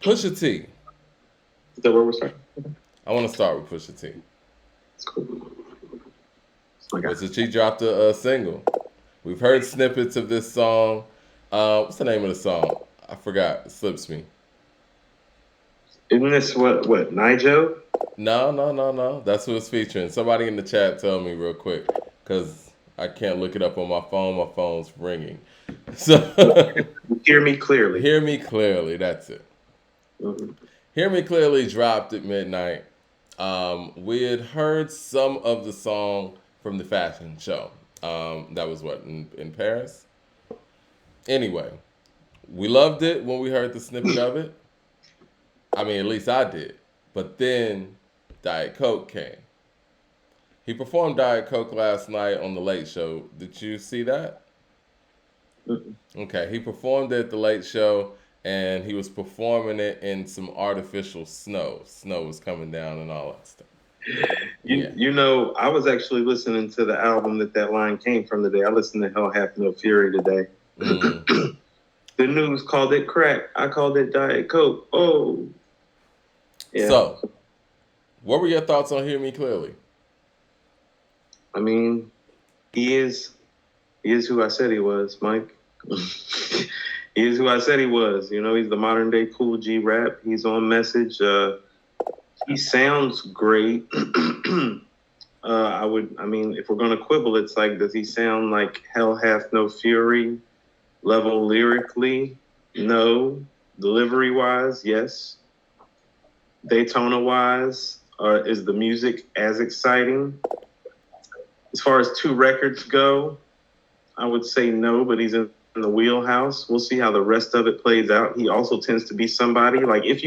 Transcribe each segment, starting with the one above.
Pusha T. Is that where we're starting? I want to start with Pusha T. It's cool. My God. Pusha T dropped a single. We've heard snippets of this song. What's the name of the song? I forgot. It slips me. Isn't this what, Nigel? No, no, no, no. That's who it's featuring. Somebody in the chat tell me real quick, because I can't look it up on my phone. My phone's ringing. So, Hear me clearly. Hear Me Clearly. That's it. Mhm. Hear Me Clearly dropped at midnight. We had heard some of the song from the fashion show. That was what, in Paris? Anyway, we loved it when we heard the snippet of it. I mean, at least I did. But then Diet Coke came. He performed Diet Coke last night on The Late Show. Did you see that? Mhm. Okay, he performed it at The Late Show and he was performing it in some artificial snow. Snow was coming down and all that stuff. Yeah. I was actually listening to the album that line came from today. I listened to Hell Hath No Fury today. Mm. The news called it crack. I called it Diet Coke. Oh, yeah. So, what were your thoughts on Hear Me Clearly? I mean, he is who I said he was, Mike. He is who I said he was. He's the modern day Cool G rap. He's on message. He sounds great. If we're gonna quibble, it's like, does he sound like Hell Hath No Fury level lyrically? No. Delivery wise, yes. Daytona wise, is the music as exciting? As far as two records go, I would say no, but he's in the wheelhouse. We'll see how the rest of it plays out. He also tends to be somebody, like, if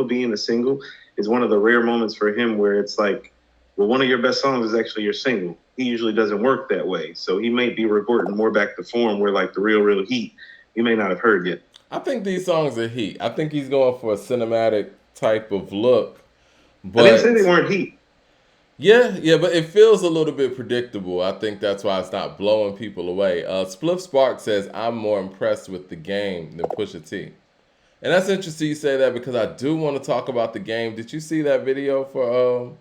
being a single is one of the rare moments for him where it's like, well, one of your best songs is actually your single. He usually doesn't work that way. So he may be reverting more back to form where, like, the real heat, you may not have heard yet. I think these songs are heat. I think he's going for a cinematic type of look. I didn't say they But weren't heat. yeah, but it feels a little bit predictable. I think that's why it's not blowing people away. Spliff Spark says, I'm more impressed with the game than Pusha T. And that's interesting you say that because I do want to talk about the game. Did you see that video for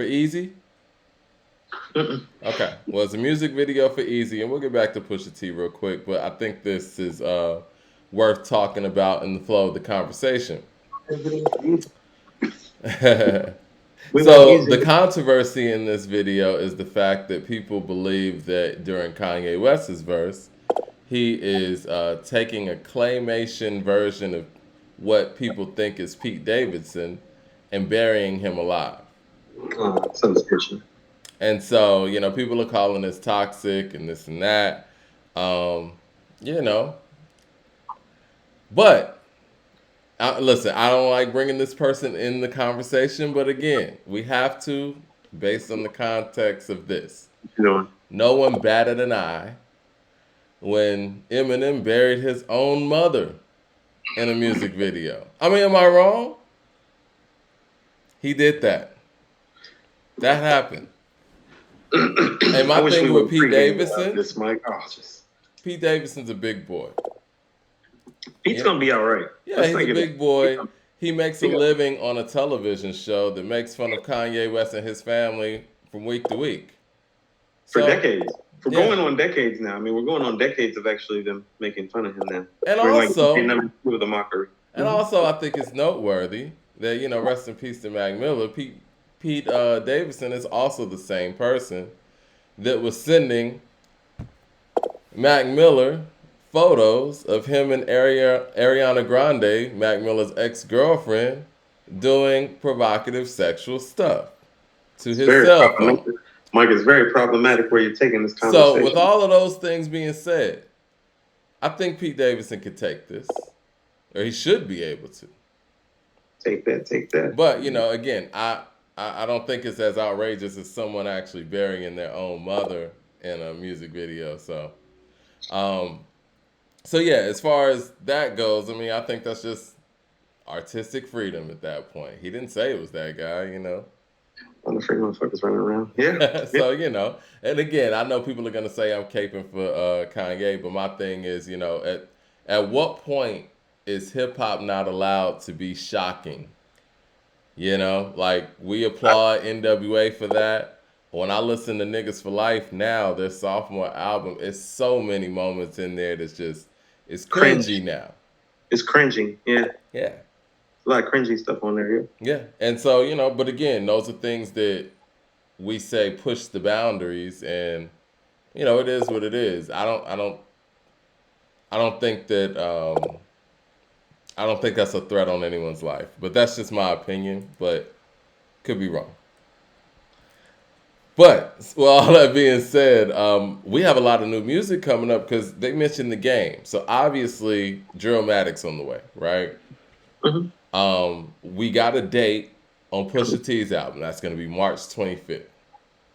Easy? Okay. Well, it's a music video for Easy, and we'll get back to Pusha T real quick, but I think this is worth talking about in the flow of the conversation. We want So the easy. controversy in this video is the fact that people believe that during Kanye West's verse, he is taking a claymation version of what people think is Pete Davidson and burying him alive. Some description. And so, people are calling this toxic and this and that. Um, you know, but listen, I don't like bringing this person in the conversation, but again, we have to, based on the context of this. You know, No one batted an eye when Eminem buried his own mother in a music video. I mean, am I wrong? He did that. That happened. And I my wish we thing were with Pete pre-gaming about Davidson, this, Mike. Oh, Pete Davidson's a big boy. Pete's Yeah, gonna be all right. yeah, Let's he's not a get big boy. him. He makes a He got living on a television show that makes fun of Kanye West and his family from week to week. for So, decades. For yeah. going on decades now. I mean, we're going on decades of actually them making fun of him now. And We're in like also, number two of the mockery. and also, I think it's noteworthy that rest in peace to Mac Miller. Pete Davidson is also the same person that was sending Mac Miller photos of him and Ariana Grande, Mac Miller's ex-girlfriend, doing provocative sexual stuff to It's his very cell phone. problematic. Mike, it's very problematic where you're taking this So, with conversation. all of those things being said, I think Pete Davidson could take this, or he should be able to. Take that, take that. But again, I don't think it's as outrageous as someone actually burying their own mother in a music video. Um, so yeah, as far as that goes, I mean, I think that's just artistic freedom at that point. He didn't say it was that guy. On the free motherfuckers running around. Yeah. Yeah. So and again, I know people are gonna say I'm caping for Kanye, but my thing is, at what point is hip hop not allowed to be shocking? Like we applaud NWA for that. When I listen to Niggas for Life now, their sophomore album, it's so many moments in there that's just it's cringy Cringe. now. It's cringing. Yeah. Yeah. A lot of cringy stuff on there. Yeah. Yeah. And so, but again, those are things that we say push the boundaries and it is what it is. I don't think that I don't think that's a threat on anyone's life. But that's just my opinion, but could be wrong. But well, all that being said, we have a lot of new music coming up because they mentioned the game. So obviously, Drillmatic's on the way, right? Mhm. We got a date on Pusha T's album. That's going to be March 25th.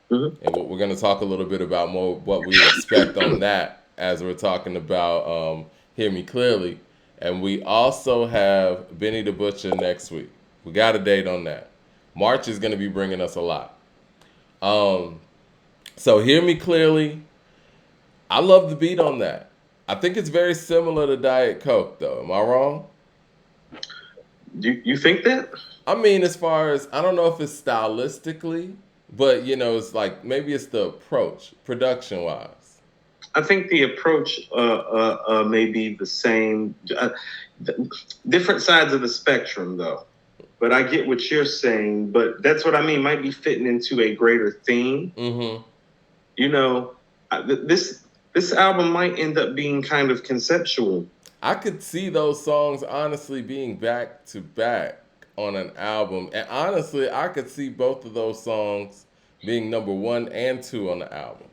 Mhm. And we're going to talk a little bit about more what we expect on that as we're talking about Hear Me Clearly. And we also have Benny the Butcher next week. We got a date on that. March is going to be bringing us a lot. So Hear Me Clearly. I love the beat on that. I think it's very similar to Diet Coke, though. Am I wrong? You think that? I mean, as far as I don't know if it's stylistically, but it's like maybe it's the approach, production wise. I think the approach may be the same. Different sides of the spectrum, though. But I get what you're saying. But that's what I mean. Might be fitting into a greater theme. Mm-hmm. This album might end up being kind of conceptual. I could see those songs honestly being back to back on an album, and honestly, I could see both of those songs being number 1 and 2 on the album.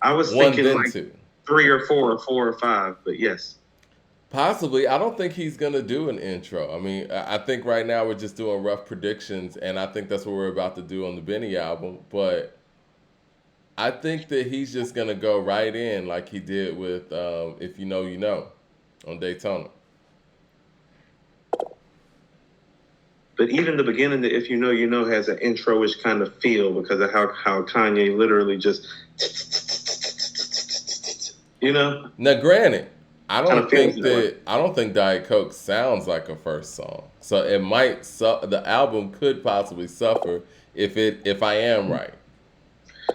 I was One thinking then like two. 3 or 4 or 4 or 5, but yes. Possibly. I don't think he's gonna do an intro. I mean, I think right now we're just doing rough predictions, and I think that's what we're about to do on the Benny album. But I think that he's just gonna go right in like he did with "If You Know, You Know" on Daytona. But even the beginning, the If You Know, You Know has an intro-ish kind of feel because of how Kanye literally just, Now, granted, I kind don't of feels think that way. that I don't think Diet Coke sounds like a first song, so it might the album could possibly suffer if I am right.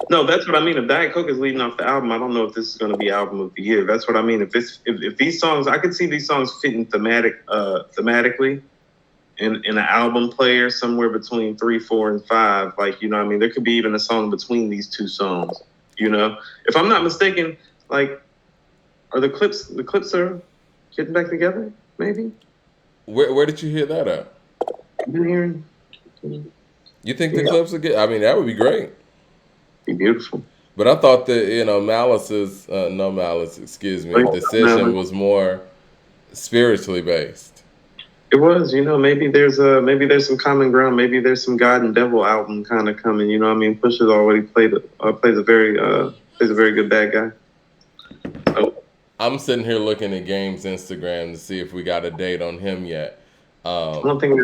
No, that's what I mean. If Diet Coke is leading off the album, I don't know if this is going to be album of the year. That's what I mean. If these songs, I could see these songs fitting thematically in an album player somewhere between 3, 4, and 5. Like what I mean, there could be even a song between these two songs. If I'm not mistaken, like are the clips are getting back together? Maybe. Where did you hear that at? I've been hearing. You think the Yeah, clips are good? I mean, that would be great. be beautiful. But I thought that Malice's no Malice, excuse me, Like, decision was more spiritually based. it was, maybe there's some common ground. Maybe there's some God and Devil album kind of coming. I mean, Pusha's already plays a very good bad guy. So I'm sitting here looking at Game's Instagram to see if we got a date on him yet. I don't think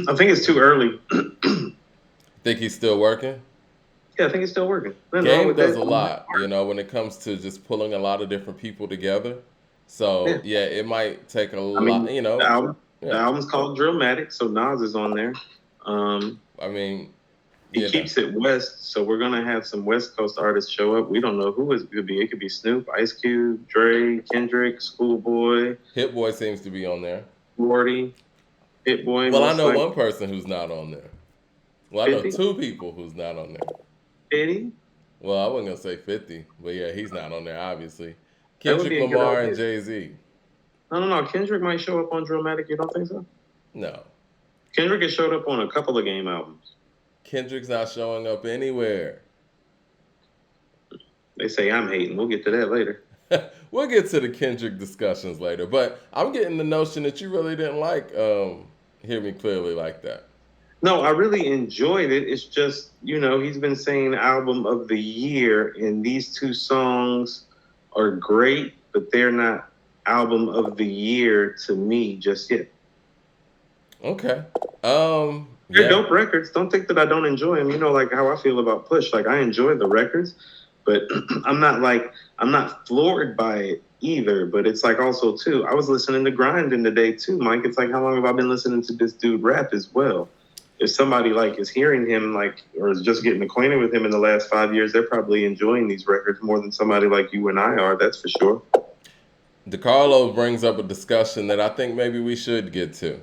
I think it's too early. Think he's still working? Yeah, I think it's still working. Nothing wrong Game with does that. a lot, when it comes to just pulling a lot of different people together. So Yeah. it might take a I lot, mean, the Yeah. album's called Drillmatic, so Nas is on there. I mean, He keeps it West, so we're gonna have some West Coast artists show up. We don't know who it could be. It could be Snoop, Ice Cube, Dre, Kendrick, Schoolboy, Hit Boy seems to be on there. Morty, Hit Boy. Well, I most know likely. one person who's not on there. Well, I know 50? 2 people who's not on there. 50? Well, I wasn't gonna say 50, but yeah, he's not on there obviously. That would Kendrick be a good Lamar idea. and Jay-Z. No. Kendrick might show up on Drillmatic. You don't think so? No, Kendrick has showed up on a couple of Game albums. Kendrick's not showing up anywhere. They say I'm hating. We'll get to that later. We'll get to the Kendrick discussions later, but I'm getting the notion that you really didn't like Hear Me Clearly like that. No, I really enjoyed it. It's just, he's been saying album of the year, and these two songs are great, but they're not album of the year to me just yet. Okay. They're dope records. Don't think that I don't enjoy them. Like how I feel about Push. Like I enjoy the records, but I'm not floored by it. either. But it's like also too, I was listening to Grinding today too, Mike. It's like, how long have I been listening to this dude rap as well? If somebody like is hearing him like or is just getting acquainted with him in the last 5 years, they're probably enjoying these records more than somebody like you and I are. That's for sure. DeCarlo brings up a discussion that I think maybe we should get to.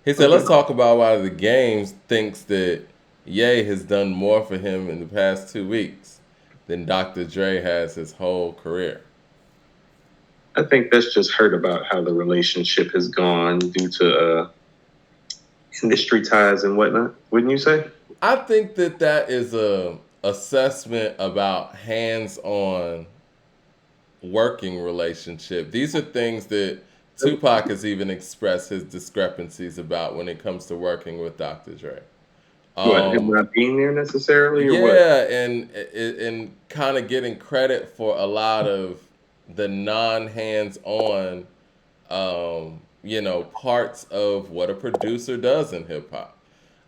He said, let's Okay. talk about why the Games thinks that Ye has done more for him in the past 2 weeks than Dr. Dre has his whole career. I think that's just hurt about how the relationship has gone due to industry ties and whatnot. Wouldn't you say? I think that that is a assessment about hands-on working relationship. These are things that Tupac has even expressed his discrepancies about when it comes to working with Dr. Dre. What, him not being there necessarily, or what? Yeah, and kind of getting credit for a lot of the non-hands-on, parts of what a producer does in hip hop.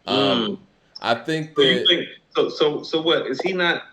Um, Mm. I think So you that think so? What is he not?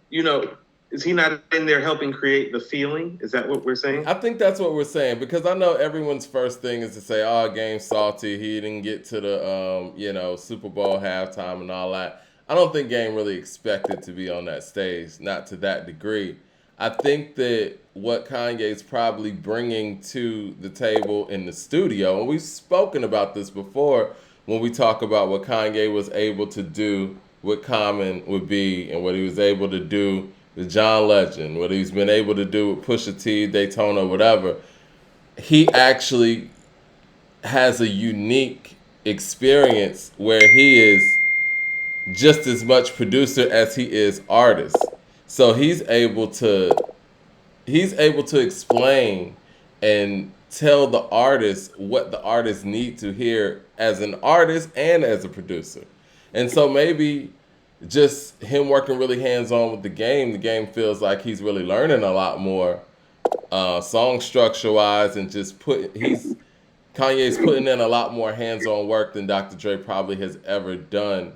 You know, is he not in there helping create the feeling? Is that what we're saying? I think that's what we're saying because I know everyone's first thing is to say, "Oh, Game's salty. He didn't get to the Super Bowl halftime and all that." I don't think Game really expected to be on that stage, not to that degree. I think that what Kanye's probably bringing to the table in the studio, and we've spoken about this before when we talk about what Kanye was able to do, what Common would be, and what he was able to do with John Legend, what he's been able to do with Pusha T, Daytona, whatever. He actually has a unique experience where he is just as much producer as he is artist. So he's able to explain and tell the artist what the artist need to hear as an artist and as a producer. And so maybe just him working really hands on with the game feels like he's really learning a lot more, song structure wise, and just Kanye's putting in a lot more hands on work than Dr. Dre probably has ever done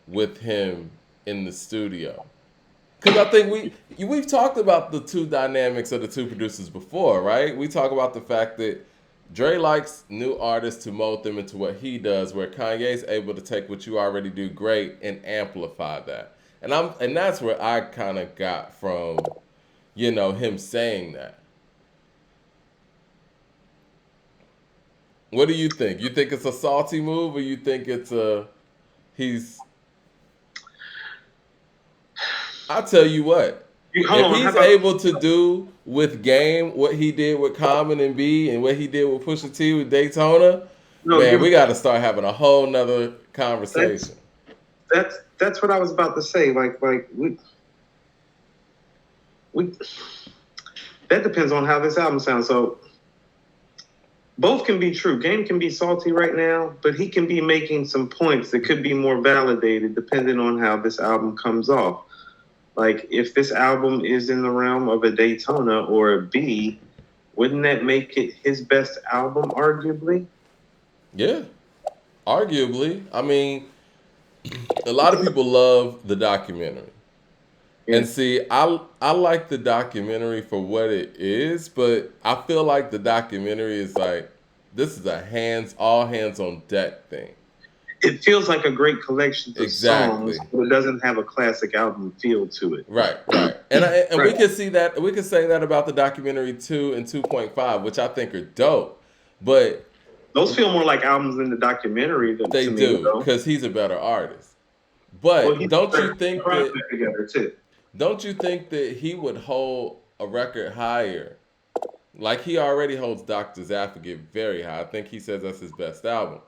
with him in the studio. Because I think we've talked about the two dynamics of the two producers before, right? We talk about the fact that Dre likes new artists to mold them into what he does, where Kanye's able to take what you already do great and amplify that. And that's where I kind of got from, him saying that. What do you think? You think it's a salty move, or you think he's? I'll tell you what. Hold If on. How he's about able to do with Game what he did with Common and B and what he did with Pusha T with Daytona, no? man, we You're got to start having a whole nother that's conversation. that's what I was about to say. Like we that depends on how this album sounds. So both can be true. Game can be salty right now, but he can be making some points that could be more validated depending on how this album comes off. Like if this album is in the realm of a Daytona or a B, wouldn't that make it his best album, arguably? Yeah, arguably. I mean, a lot of people love the documentary. Yeah. And see, I like the documentary for what it is, but I feel like the documentary is like this is a all hands on deck thing. It feels like a great collection of Exactly. songs, but it doesn't have a classic album feel to it. Right, right. And we Right. can see that we can say that about the documentary 2 and 2.5, which I think are dope. But Those feel more like albums in the documentary they to me, do though. because he's a better artist. Well, But he's put a project together too. don't you think that he would hold a record higher? Like he already holds Dr. Zaphagin very high. I think he says that's his best album.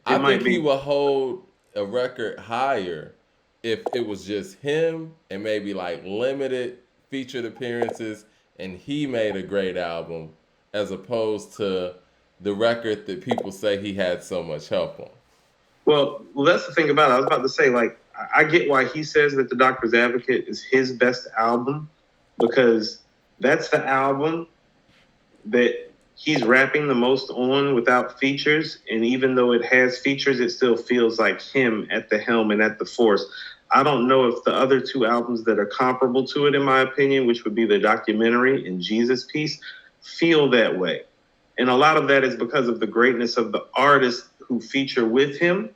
It I might think he be. will hold a record higher if it was just him and maybe like limited featured appearances and he made a great album as opposed to the record that people say he had so much help on. Well, that's the thing about it. I was about to say, like, I get why he says that The Doctor's Advocate is his best album because that's the album that he's rapping the most on without features. And even though it has features, it still feels like him at the helm and at the force. I don't know if the other two albums that are comparable to it, in my opinion, which would be the documentary and Jesus Piece, feel that way. And a lot of that is because of the greatness of the artists who feature with him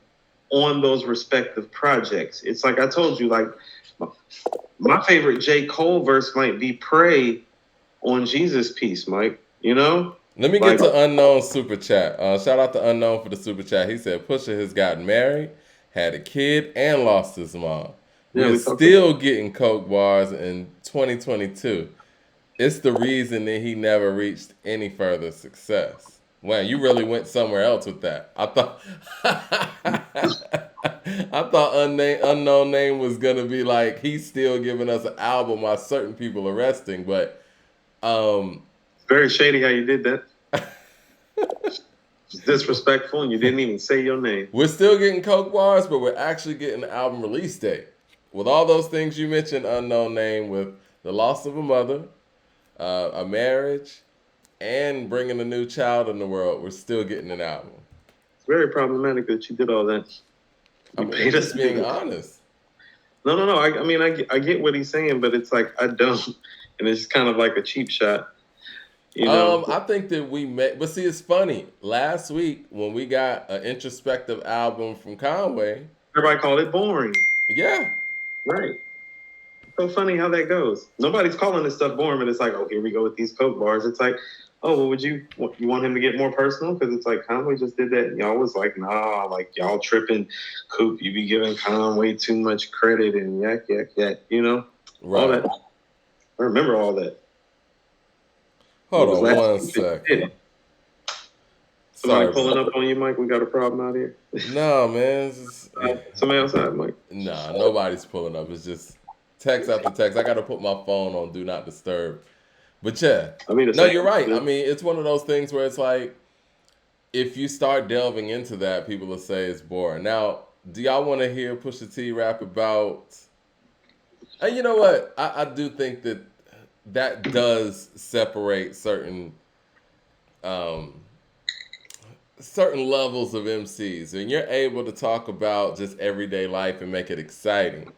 on those respective projects. It's like I told you, like my favorite J. Cole verse might be Pray on Jesus Piece, Mike. You know? Let me get Like, to Unknown super chat. Shout out to Unknown for the super chat. He said Pusha has gotten married, had a kid, and lost his mom. yeah, We're we talked still getting coke bars in 2022. It's the reason that he never reached any further success. Wow, you really went somewhere else with that. I thought I thought unknown name was gonna be like he's still giving us an album while certain people are resting, but um very shady how you did that. It's disrespectful, and you didn't even say your name. we're still getting coke bars, but we're actually getting the album release date. With all those things you mentioned, unknown name, with the loss of a mother, a marriage, and bringing a new child in the world, we're still getting an album. It's very problematic that you did all that. I You mean, paid us just being honest. No. I mean, I get what he's saying, but it's like I don't, and it's kind of like a cheap shot, you know. I think that we met, but see, it's funny. Last week when we got an introspective album from Conway, Everybody called it boring, yeah, right? So funny how that goes. Nobody's calling this stuff boring, but it's like, oh, here we go with these Coke bars. It's like, oh, well, you want him to get more personal? Because it's like Conway just did that, and y'all was like, nah, like y'all tripping, Coop. You be giving Conway too much credit and yak, you know, all right. that. I remember all that. Hold It was on last one week that you did second. it. Sorry, Somebody pulling up on you, Mike. We got a problem out here. no, man. Somebody outside, Mike. Nah, nobody's pulling up. It's just text after text. I got to put my phone on Do Not Disturb. But yeah, I mean, the no, same. you're right. I mean, it's one of those things where it's like, if you start delving into that, people will say it's boring. Now, do y'all want to hear Pusha T rap about? And you know what? I do think that that does separate um, certain levels of MCs, and you're able to talk about just everyday life and make it exciting.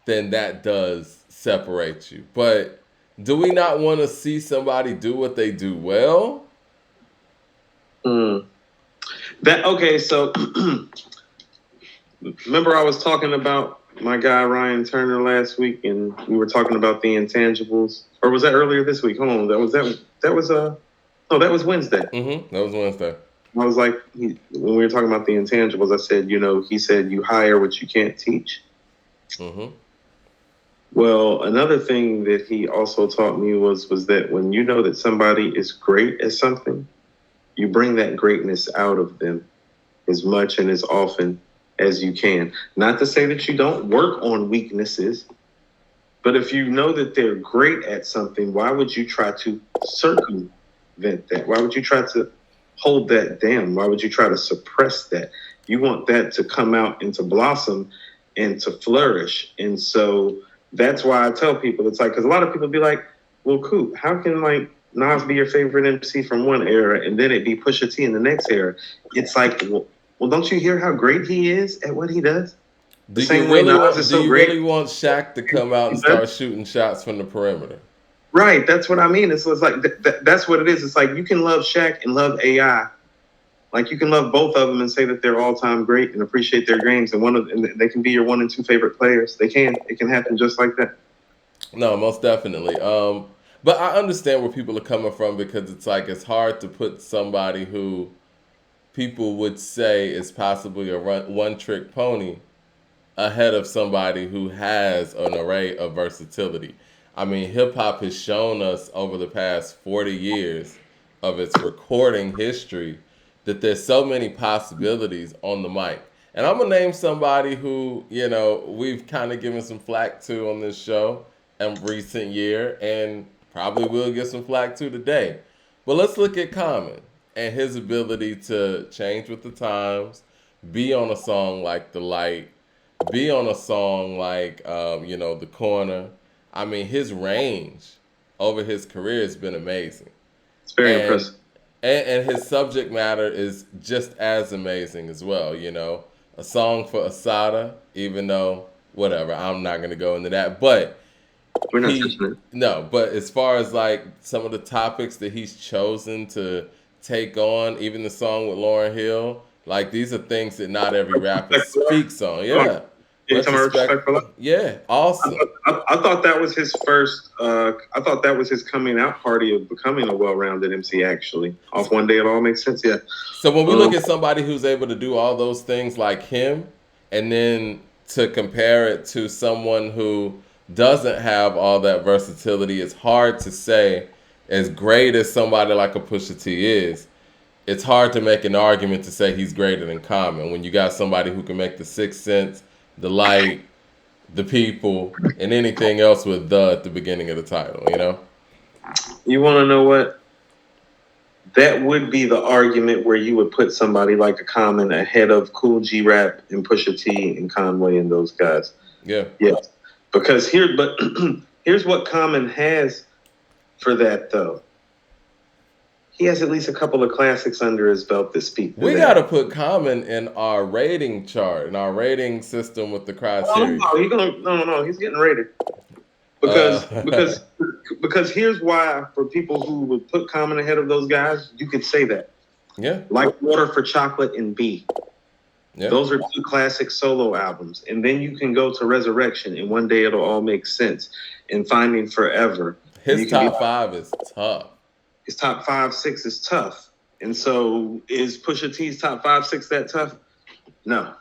Then that does separate you. But do we not want to see somebody do what they do well? Mm. That okay? So remember, I was talking about my guy Ryan Turner last week, and we were talking about the intangibles. Or was that earlier this week? Hold on, that was no, that was Wednesday. That was Wednesday. I was like, when we were talking about the intangibles, I said, he said you hire what you can't teach. Mm-hmm. Well, another thing that he also taught me was that when you know that somebody is great at something, you bring that greatness out of them as much and as often as you can. Not to say that you don't work on weaknesses, but if you know that they're great at something, why would you try to circumvent that? Why would you try to hold that down? Why would you try to suppress that? You want that to come out and to blossom and to flourish. And so that's why I tell people, it's like, because a lot of people be like, well, Coop, how can like Nas be your favorite MC from one era and then it be Pusha T in the next era? It's like, well, don't you hear how great he is at what he does? Do you really want Shaq to come out and start shooting shots from the perimeter? Right, that's what I mean. It's like that's what it is. It's like you can love Shaq and love AI. Like you can love both of them and say that they're all time great and appreciate their games, and they can be your 1 and 2 favorite players. They can. It can happen just like that. No, most definitely. But I understand where people are coming from, because it's like it's hard to put somebody who people would say is possibly a one-trick pony ahead of somebody who has an array of versatility. I mean, hip hop has shown us over the past 40 years of its recording history that there's so many possibilities on the mic. And I'm going to name somebody who, we've kind of given some flack to on this show in recent year, and probably will get some flack to today. But let's look at Common and his ability to change with the times, be on a song like The Light, be on a song like, The Corner. I mean, his range over his career has been amazing. It's very impressive. And his subject matter is just as amazing as well, a song for Asada, even though whatever, I'm not gonna go into that. But We're not he touching it. no, but as far as like some of the topics that he's chosen to take on, even the song with Lauryn Hill, like these are things that not every rapper Respect for life. speaks on. Oh, Yeah. you talking about Retrospect. respect for life? Yeah, I awesome. thought, I thought that was his first. I thought that was his coming out party of becoming a well-rounded MC. Actually, off One Day It All Makes Sense. Yeah. So when we look Um, at somebody who's able to do all those things like him, and then to compare it to someone who doesn't have all that versatility, it's hard to say. As great as somebody like a Pusha T is, it's hard to make an argument to say he's greater than Common when you got somebody who can make the Sixth Sense, the Light, the People, and anything else with the at the beginning of the title. You know? you want to know what? That would be the argument where you would put somebody like a Common ahead of Cool G Rap and Pusha T and Conway and those guys. Yeah. Yes, because here's what Common has for that though. He has at least a couple of classics under his belt that speak to We got to that. put Common in our rating chart, in our rating system with the Oh criteria. no, no, he's getting rated. Uh, Because because because here's why for people who would put Common ahead of those guys, you could say that. yeah, Like Water for Chocolate and B. yeah. Those are two classic solo albums. And then you can go to Resurrection and One Day It'll All Make Sense and Finding Forever. And you His can be top like, five is tough. his top 5, 6 is tough. And so is Pusha T's top 5, 6 that tough? No.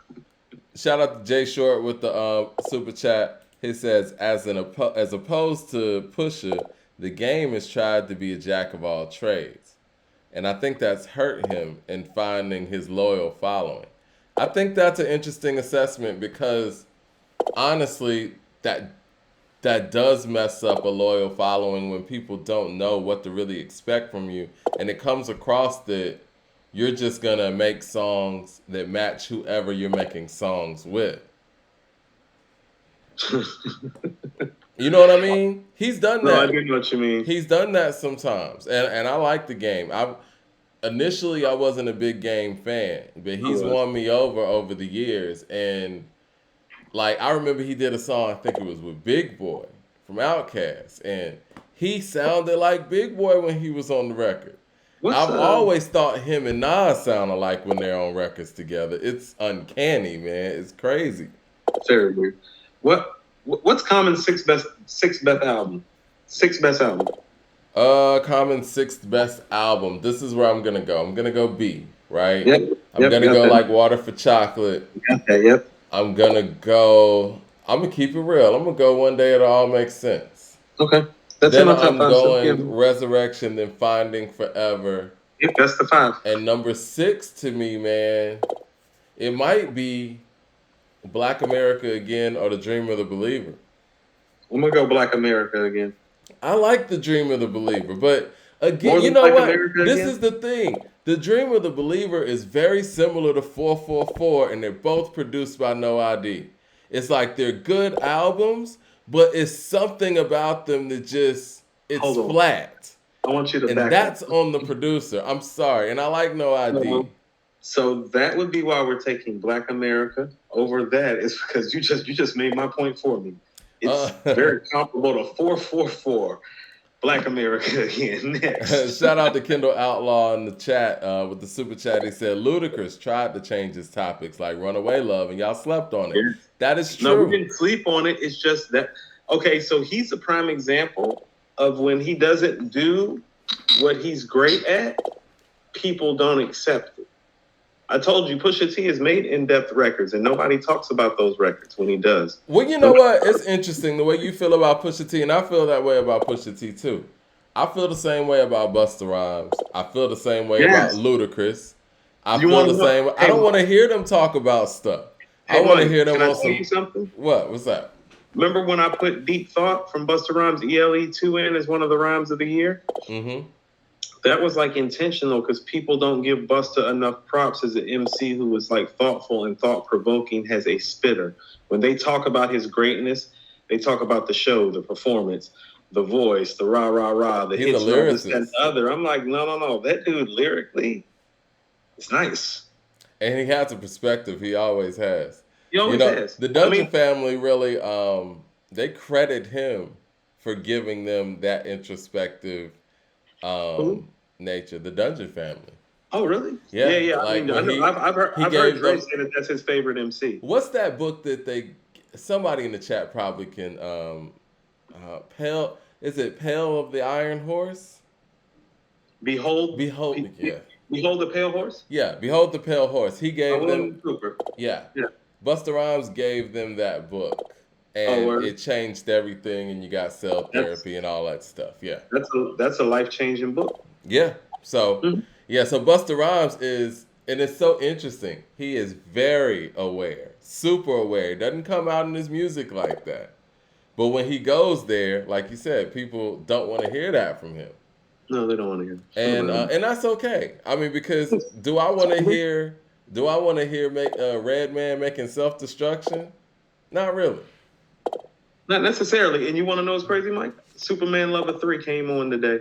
Shout out to Jay Short with the super chat. He says, as opposed to Pusha, the game has tried to be a jack of all trades, and I think that's hurt him in finding his loyal following. I think that's an interesting assessment because honestly, that does mess up a loyal following when people don't know what to really expect from you, and it comes across that you're just gonna make songs that match whoever you're making songs with. You know what I mean? He's done No, I that. do know what you mean. He's done that sometimes, and I like the game. I wasn't a big game fan, but he's won me over the years. And like I remember he did a song, I think it was with Big Boy from Outkast, and he sounded like Big Boy when he was on the record. I've always thought him and Nas sound alike when they're on records together. It's uncanny, man. It's crazy. Very weird. What's Common's sixth best album? Sixth best album. Common sixth best album. This is where I'm gonna go. I'm gonna go B, right? Yep. I'm gonna got go that. like Water for Chocolate. Got that, yep. I'm gonna keep it real. I'm gonna go One Day It All Makes Sense. Okay. That's Then in my top I'm 5. going Resurrection, then Finding Forever. Yep, that's the 5. And number 6 to me, man, it might be Black America Again or The Dream of the Believer. I'm gonna go Black America again. I like The Dream of the Believer, but again, More you than know Black what? America This Again? is the thing. The Dream of the Believer is very similar to 444, and they're both produced by No ID. It's like they're good albums, but it's something about them that just, it's Hold on. flat. I want you to And back that's up. on the producer. I'm sorry. And I like No ID. So that would be why we're taking Black America over that, is because you just made my point for me. It's very comparable to 444. Black America again next. Shout out to Kendall Outlaw in the chat with the super chat. He said Ludacris tried to change his topics like Runaway Love, and y'all slept on it. Yeah. That is true. No, we didn't sleep on it. It's just that. Okay, so he's a prime example of when he doesn't do what he's great at, people don't accept it. I told you, Pusha T has made in-depth records, and nobody talks about those records when he does. Well, you know what? It's interesting the way you feel about Pusha T, and I feel that way about Pusha T too. I feel the same way about Busta Rhymes. I feel the same way about Ludacris. I feel the same way. I don't want to hear them talk about stuff. I want to hear them on some. You something? What? What's that? Remember when I put Deep Thought from Busta Rhymes ELE2 in as one of the rhymes of the year? Mm-hmm. That was like intentional because people don't give Busta enough props as an MC who is like thoughtful and thought-provoking as a spitter. When they talk about his greatness, they talk about the show, the performance, the voice, the rah, rah, rah, the hits, this, that, and the other. I'm like, no. That dude lyrically is nice. And he has a perspective. He always has. He You always know, has. the I Dungeon mean, family really, they credit him for giving them that introspective who? um, nature. The Dungeon family. Oh, really? Yeah, Yeah, yeah. I like mean, I when know. I've heard he I've heard gave Dre them. say that that's his favorite MC. What's that book that they? Somebody in the chat probably can. Pale. Is it Pale of the Iron Horse? Behold, Behold. Yeah. behold the pale horse. Yeah. Behold the Pale Horse. He By gave them. William Cooper. Yeah. Yeah. Busta Rhymes gave them that book, Oh, and word. it changed everything. And you got cell That's therapy and all that stuff. Yeah. that's a life changing book. Yeah. So, Mhm. yeah. So Busta Rhymes is, and it's so interesting. He is very aware, super aware. He doesn't come out in his music like that. But when he goes there, like you said, people don't want to hear that from him, No, they don't want to hear shit about him. and that's okay. I mean, because do I want to hear? Do I want to hear Red Man making self destruction? Not really. Not necessarily. And you want to know what's crazy, Mike? Superman Lover 3 came on today.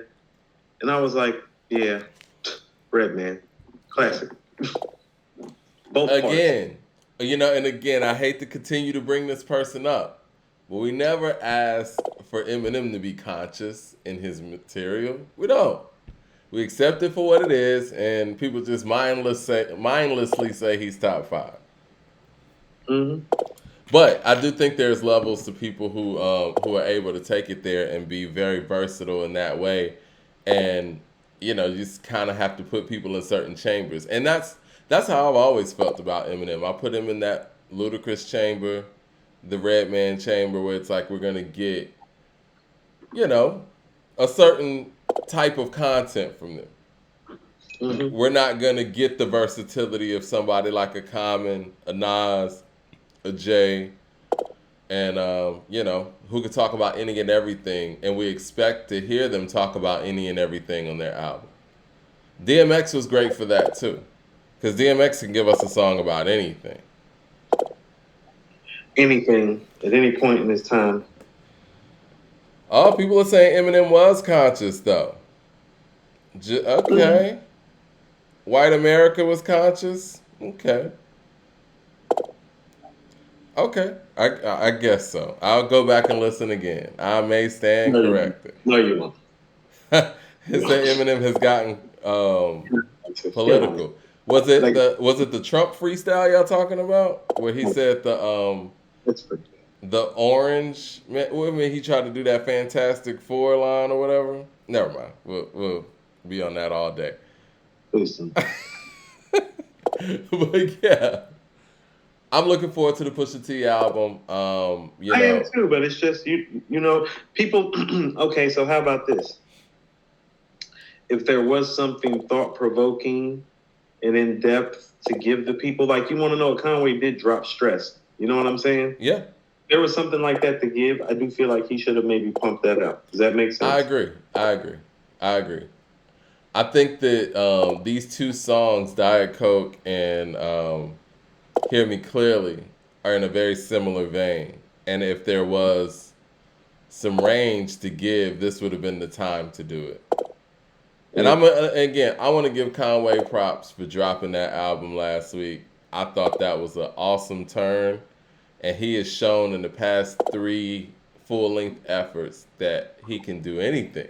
And I was like, yeah, Red Man. Classic. Both parts. Again, and again, I hate to continue to bring this person up, but we never asked for Eminem to be conscious in his material. We don't. We accept it for what it is, and people just mindlessly say he's top five. Mm-hmm. But I do think there's levels to people who are able to take it there and be very versatile in that way, and you just kind of have to put people in certain chambers, and that's how I've always felt about Eminem. I put him in that ludicrous chamber, the Red Man chamber, where it's like we're gonna get a certain type of content from them. Mm-hmm. We're not gonna get the versatility of somebody like a Common, a Nas, a Jay, and who could talk about any and everything, and we expect to hear them talk about any and everything on their album. DMX was great for that too, because DMX can give us a song about anything. Anything at any point in his time. Oh, people are saying Eminem was conscious though. Okay, White America was conscious. Okay. Okay, I guess so. I'll go back and listen again. I may stand corrected. No, you won't. His Eminem has gotten political. Was it the Trump freestyle y'all talking about, where he said That's pretty the orange? I mean, he tried to do that Fantastic Four line or whatever. Never mind. We'll be on that all day. bad. But yeah. I'm looking forward to the Pusha T album. I am too, but it's just people. Okay, so how about this? If there was something thought provoking and in depth to give the people, like you want to know, Conway did drop Stress. You know what I'm saying? Yeah. There was something like that to give. I do feel like he should have maybe pumped that out. Does that make sense? I agree. I think that these two songs, Diet Coke and Hear Me Clearly, are in a very similar vein. And if there was some range to give, this would have been the time to do it. And I want to give Conway props for dropping that album last week. I thought that was an awesome turn. And he has shown in the past 3 full-length efforts that he can do anything.